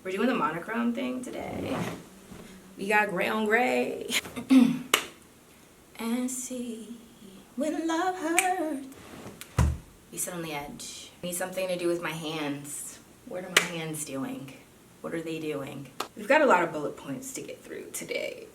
We're doing the monochrome thing today. We got gray on gray. And see when love hurts. We sit on the edge. Need something to do with my hands. What are my hands doing? What are they doing? We've got a lot of bullet points to get through today.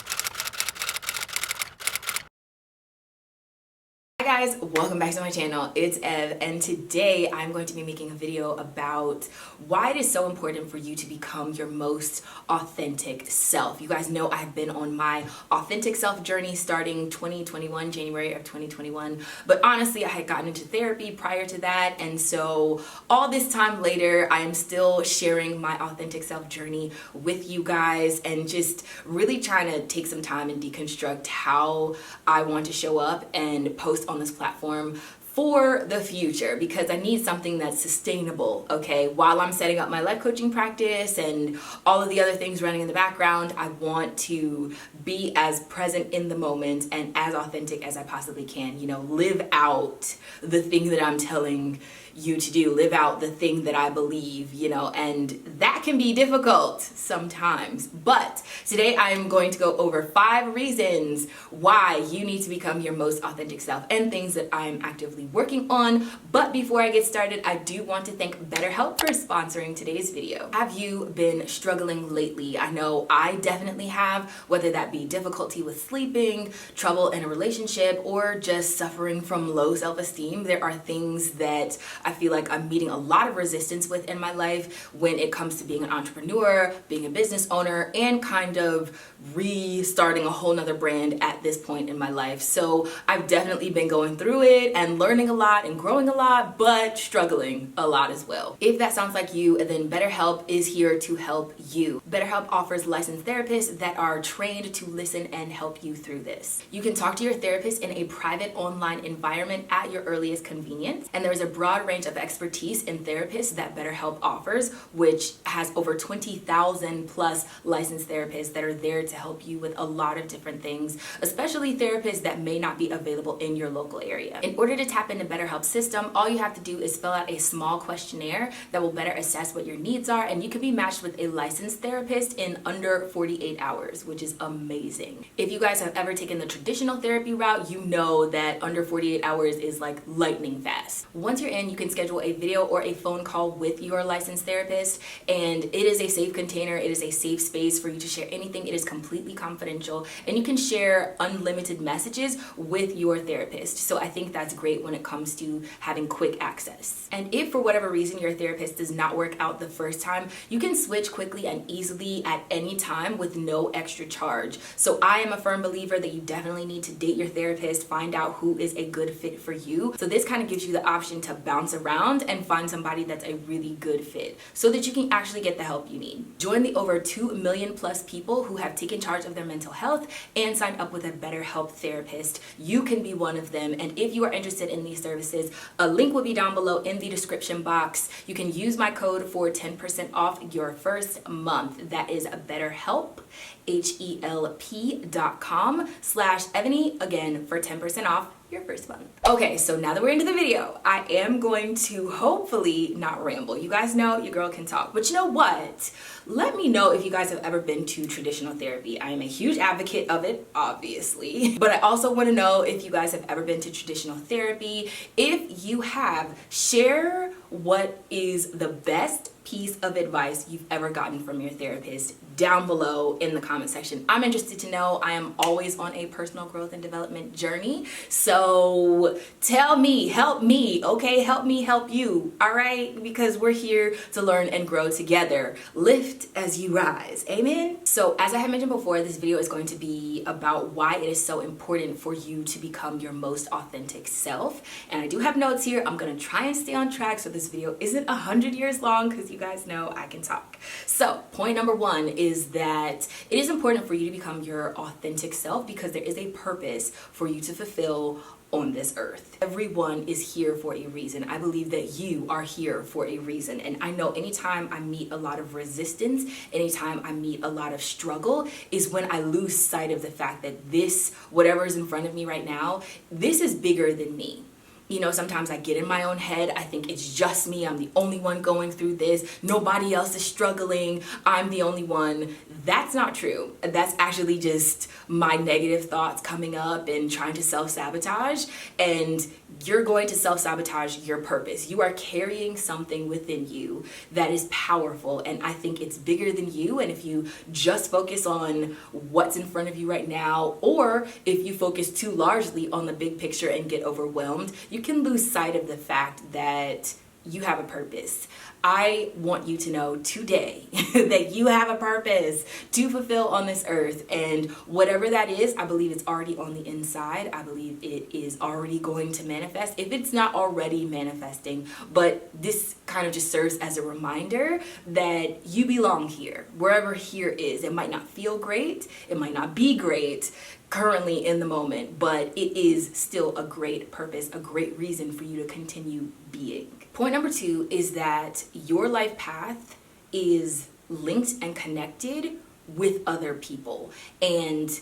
Hi guys, welcome back to my channel. It's Ev, and today I'm going to be making a video about why it is so important for you to become your most authentic self. You guys know I've been on my authentic self journey starting January of 2021, but honestly I had gotten into therapy prior to that, and so all this time later I am still sharing my authentic self journey with you guys and just really trying to take some time and deconstruct how I want to show up and post on this platform for the future, because I need something that's sustainable, okay? While I'm setting up my life coaching practice and all of the other things running in the background, I want to be as present in the moment and as authentic as I possibly can. You know, live out the thing that I'm telling you to do, live out the thing that I believe, you know, and that can be difficult sometimes. But today I'm going to go over 5 reasons why you need to become your most authentic self and things that I'm actively working on. But before I get started, I do want to thank BetterHelp for sponsoring today's video. Have you been struggling lately? I know I definitely have, whether that be difficulty with sleeping, trouble in a relationship, or just suffering from low self-esteem. There are things that I feel like I'm meeting a lot of resistance with in my life when it comes to being an entrepreneur, being a business owner, and kind of restarting a whole nother brand at this point in my life. So I've definitely been going through it and learning a lot and growing a lot, but struggling a lot as well. If that sounds like you, then BetterHelp is here to help you. BetterHelp offers licensed therapists that are trained to listen and help you through this. You can talk to your therapist in a private online environment at your earliest convenience, and there's a broad range of expertise in therapists that BetterHelp offers, which has over 20,000 plus licensed therapists that are there to help you with a lot of different things, especially therapists that may not be available in your local area. In order to tap into BetterHelp's system, all you have to do is fill out a small questionnaire that will better assess what your needs are, and you can be matched with a licensed therapist in under 48 hours, which is amazing. If you guys have ever taken the traditional therapy route, you know that under 48 hours is like lightning fast. Once you're in, you can schedule a video or a phone call with your licensed therapist, and it is a safe container. It is a safe space for you to share anything. It is completely confidential, and you can share unlimited messages with your therapist. So I think that's great when it comes to having quick access. And if for whatever reason your therapist does not work out the first time, you can switch quickly and easily at any time with no extra charge. So I am a firm believer that you definitely need to date your therapist, find out who is a good fit for you. So this kind of gives you the option to bounce around and find somebody that's a really good fit so that you can actually get the help you need. Join the over 2 million plus people who have taken charge of their mental health and signed up with a BetterHelp therapist. You can be one of them, and if you are interested in these services, a link will be down below in the description box. You can use my code for 10% off your first month. That is BetterHelp, HELP.com/Evany, again for 10% off your first month. Okay, so now that we're into the video, I am going to hopefully not ramble. You guys know your girl can talk, but you know what? Let me know if you guys have ever been to traditional therapy. I am a huge advocate of it, obviously, but I also want to know if you guys have ever been to traditional therapy. If you have, share what is the best piece of advice you've ever gotten from your therapist down below in the comment section. I'm interested to know. I am always on a personal growth and development journey. So tell me, help me, okay? Help me help you, all right? Because we're here to learn and grow together. Lift as you rise, amen? So as I had mentioned before, this video is going to be about why it is so important for you to become your most authentic self. And I do have notes here. I'm gonna try and stay on track so this video isn't 100 years long, because you guys know I can talk. So point number 1 is that it is important for you to become your authentic self because there is a purpose for you to fulfill on this earth. Everyone is here for a reason. I believe that you are here for a reason. And I know anytime I meet a lot of resistance, anytime I meet a lot of struggle, is when I lose sight of the fact that this, whatever is in front of me right now, this is bigger than me. You know, sometimes I get in my own head. I think it's just me. I'm the only one going through this. Nobody else is struggling. I'm the only one. That's not true. That's actually just my negative thoughts coming up and trying to self-sabotage. And you're going to self-sabotage your purpose. You are carrying something within you that is powerful, and I think it's bigger than you. And if you just focus on what's in front of you right now, or if you focus too largely on the big picture and get overwhelmed, you can lose sight of the fact that you have a purpose. I want you to know today that you have a purpose to fulfill on this earth, and whatever that is, I believe it's already on the inside. I believe it is already going to manifest if it's not already manifesting. But this kind of just serves as a reminder that you belong here, wherever here is. It might not feel great, it might not be great currently in the moment, but it is still a great purpose, a great reason for you to continue being. Point number 2 is that your life path is linked and connected with other people, and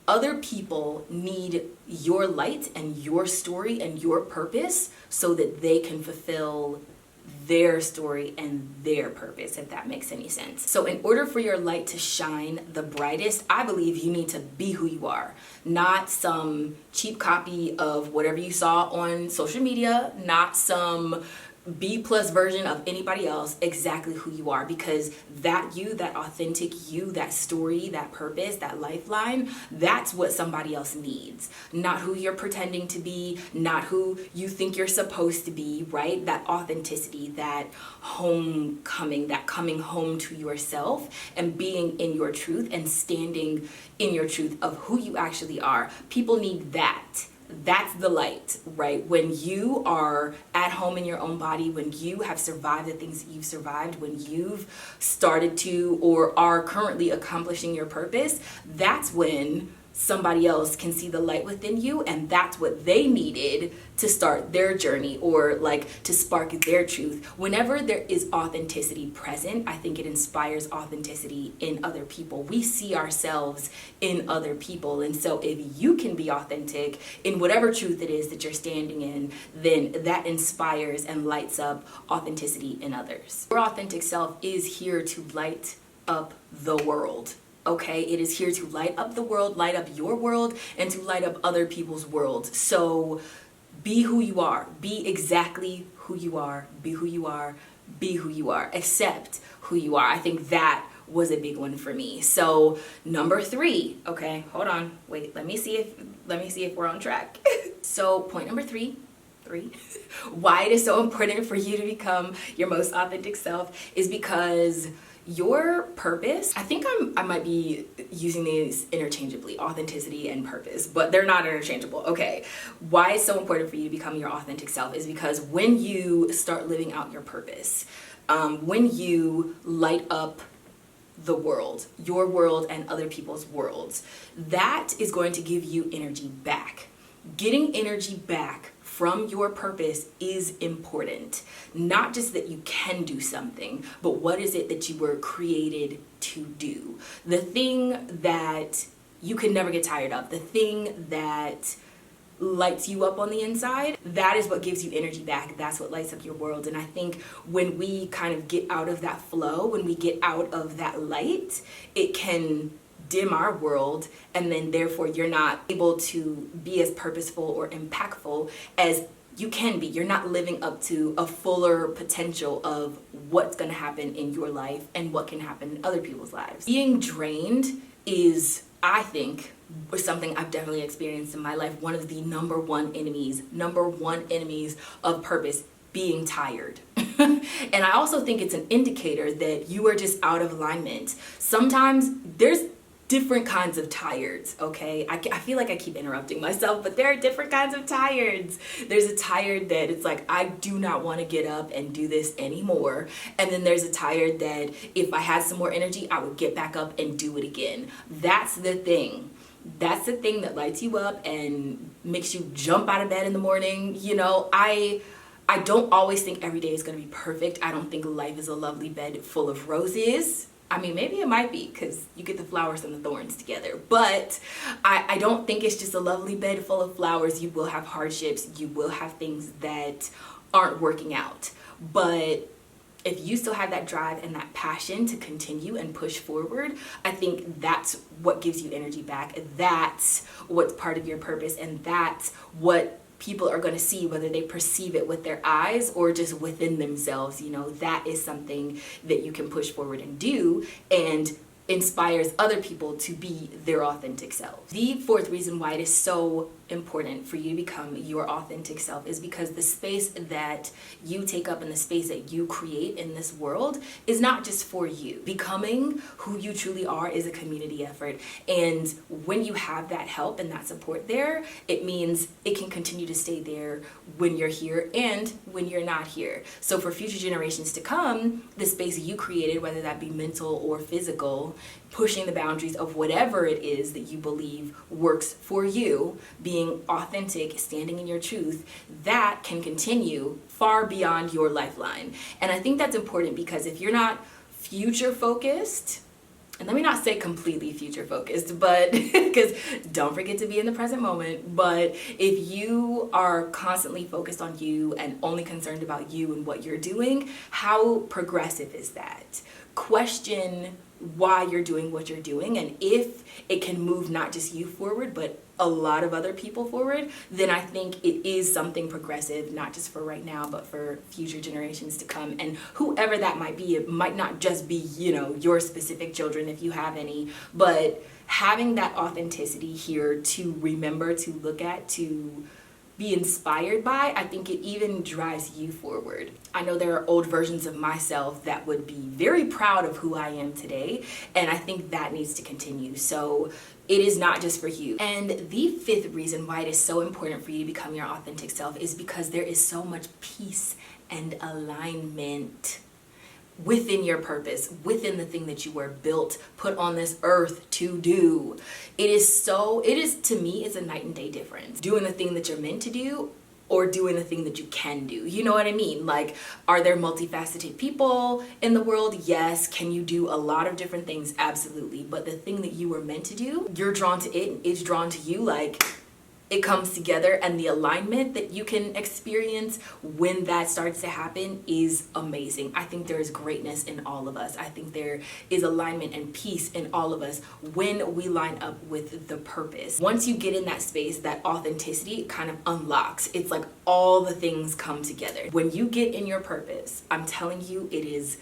other people need your light and your story and your purpose so that they can fulfill their story and their purpose, if that makes any sense. So in order for your light to shine the brightest, I believe you need to be who you are, not some cheap copy of whatever you saw on social media, not some B+ version of anybody else, exactly who you are, because that you, that authentic you, that story, that purpose, that lifeline, that's what somebody else needs. Not who you're pretending to be, not who you think you're supposed to be, right? That authenticity, that homecoming, that coming home to yourself and being in your truth and standing in your truth of who you actually are. People need that. That's the light, right? When you are at home in your own body, when you have survived the things that you've survived, when you've started to or are currently accomplishing your purpose, that's when somebody else can see the light within you, and that's what they needed to start their journey or like to spark their truth. Whenever there is authenticity present, I think it inspires authenticity in other people. We see ourselves in other people, and so if you can be authentic in whatever truth it is that you're standing in, then that inspires and lights up authenticity in others. Your authentic self is here to light up the world. Okay, it is here to light up the world, light up your world, and to light up other people's worlds. So be who you are. Be exactly who you are. Be who you are. Be who you are. Accept who you are. I think that was a big one for me. So number 3, okay, hold on. Wait, let me see if we're on track. So point number 3, why it is so important for you to become your most authentic self is because your purpose, I think I might be using these interchangeably, authenticity and purpose, but they're not interchangeable. Okay, why it's so important for you to become your authentic self is because when you start living out your purpose, when you light up the world, your world and other people's worlds, that is going to give you energy back. Getting energy back from your purpose is important. Not just that you can do something, but what is it that you were created to do? The thing that you can never get tired of, the thing that lights you up on the inside, that is what gives you energy back. That's what lights up your world. And I think when we kind of get out of that flow, when we get out of that light, it can dim our world, and then therefore you're not able to be as purposeful or impactful as you can be. You're not living up to a fuller potential of what's going to happen in your life and what can happen in other people's lives. Being drained is, I think, something I've definitely experienced in my life, one of the number one enemies of purpose, being tired. And I also think it's an indicator that you are just out of alignment. Sometimes there's different kinds of tireds, okay? I feel like I keep interrupting myself, but there are different kinds of tireds. There's a tired that it's like, I do not want to get up and do this anymore. And then there's a tired that if I had some more energy, I would get back up and do it again. That's the thing. That's the thing that lights you up and makes you jump out of bed in the morning. You know, I don't always think every day is going to be perfect. I don't think life is a lovely bed full of roses. I mean, maybe it might be because you get the flowers and the thorns together, but I don't think it's just a lovely bed full of flowers. You will have hardships. You will have things that aren't working out. But if you still have that drive and that passion to continue and push forward, I think that's what gives you energy back. That's what's part of your purpose, and that's what people are going to see, whether they perceive it with their eyes or just within themselves. You know, that is something that you can push forward and do, and inspires other people to be their authentic selves. The fourth reason why it is so important for you to become your authentic self is because the space that you take up and the space that you create in this world is not just for you. Becoming who you truly are is a community effort, and when you have that help and that support there, it means it can continue to stay there when you're here and when you're not here. So for future generations to come, the space you created, whether that be mental or physical, pushing the boundaries of whatever it is that you believe works for you, being authentic, standing in your truth, that can continue far beyond your lifeline. And I think that's important because if you're not future focused, and let me not say completely future focused, but because don't forget to be in the present moment, but if you are constantly focused on you and only concerned about you and what you're doing, how progressive is that? Question why you're doing what you're doing, and if it can move not just you forward but a lot of other people forward, then I think it is something progressive, not just for right now but for future generations to come. And whoever that might be, it might not just be, you know, your specific children if you have any, but having that authenticity here to remember, to look at, to be inspired by, I think it even drives you forward. I know there are old versions of myself that would be very proud of who I am today, and I think that needs to continue. So it is not just for you. And the fifth reason why it is so important for you to become your authentic self is because there is so much peace and alignment within your purpose, within the thing that you were built, put on this earth to do. It is to me, it's a night and day difference. Doing the thing that you're meant to do or doing the thing that you can do. You know what I mean? Like, are there multifaceted people in the world? Yes. Can you do a lot of different things? Absolutely. But the thing that you were meant to do, you're drawn to it, it's drawn to you. Like, it comes together, and the alignment that you can experience when that starts to happen is amazing. I think there is greatness in all of us. I think there is alignment and peace in all of us when we line up with the purpose. Once you get in that space, that authenticity kind of unlocks. It's like all the things come together. When you get in your purpose, I'm telling you, it is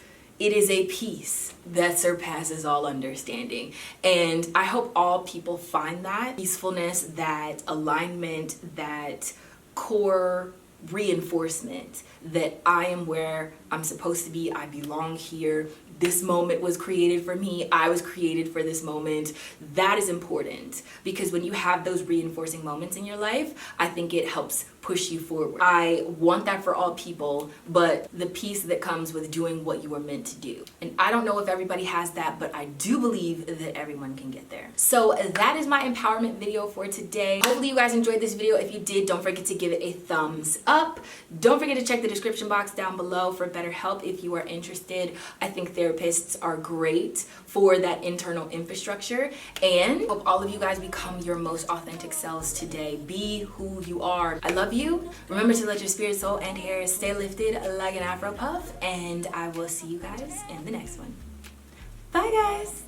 a peace that surpasses all understanding. And I hope all people find that peacefulness, that alignment, that core reinforcement that I am where I'm supposed to be, I belong here, this moment was created for me, I was created for this moment. That is important, because when you have those reinforcing moments in your life, I think it helps push you forward. I want that for all people, but the peace that comes with doing what you were meant to do. And I don't know if everybody has that, but I do believe that everyone can get there. So that is my empowerment video for today. Hopefully you guys enjoyed this video. If you did, don't forget to give it a thumbs up. Don't forget to check the description box down below for BetterHelp if you are interested. I think therapists are great for that internal infrastructure, and hope all of you guys become your most authentic selves today. Be who you are. I love you. Remember to let your spirit, soul, and hair stay lifted like an Afro puff, and I will see you guys in the next one. Bye, guys.